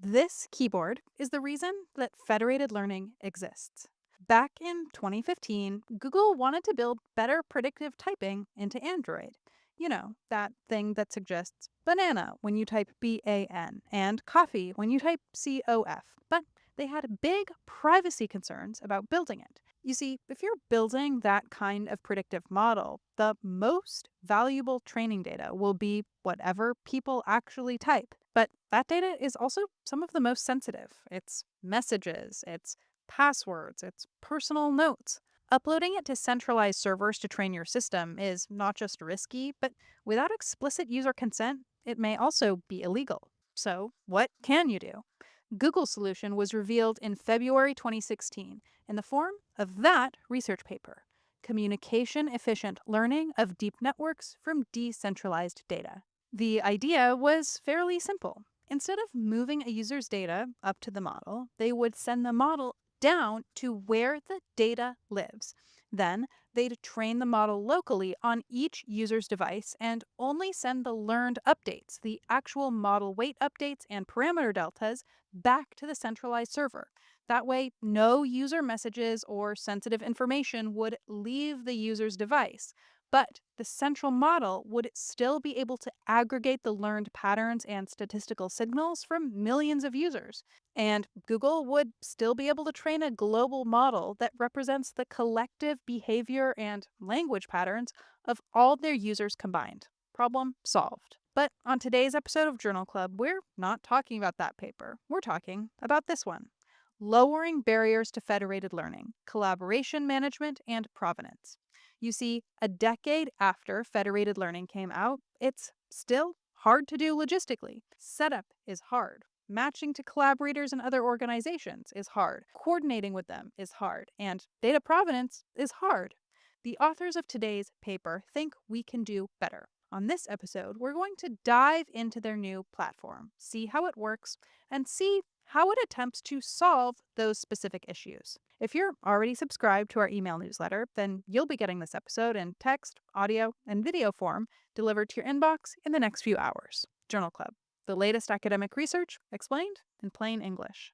This keyboard is the reason that federated learning exists. Back in 2015, Google wanted to build better predictive typing into Android. You know, that thing that suggests banana when you type BAN and coffee when you type COF. But they had big privacy concerns about building it. You see, if you're building that kind of predictive model, the most valuable training data will be whatever people actually type. But that data is also some of the most sensitive. It's messages, it's passwords, it's personal notes. Uploading it to centralized servers to train your system is not just risky, but without explicit user consent, it may also be illegal. So, what can you do? Google's solution was revealed in February 2016 in the form of that research paper, Communication Efficient Learning of Deep Networks from Decentralized Data. The idea was fairly simple. Instead of moving a user's data up to the model, they would send the model down to where the data lives. Then they'd train the model locally on each user's device and only send the learned updates, the actual model weight updates and parameter deltas, back to the centralized server. That way, no user messages or sensitive information would leave the user's device. But the central model would still be able to aggregate the learned patterns and statistical signals from millions of users. And Google would still be able to train a global model that represents the collective behavior and language patterns of all their users combined. Problem solved. But on today's episode of Journal Club, we're not talking about that paper. We're talking about this one: Lowering Barriers to Federated Learning, Collaboration Management, and Provenance. You see, a decade after federated learning came out, it's still hard to do logistically. Setup is hard. Matching to collaborators in other organizations is hard. Coordinating with them is hard. And data provenance is hard. The authors of today's paper think we can do better. On this episode, we're going to dive into their new platform, see how it works, and see how it attempts to solve those specific issues. If you're already subscribed to our email newsletter, then you'll be getting this episode in text, audio, and video form delivered to your inbox in the next few hours. Journal Club, the latest academic research explained in plain English.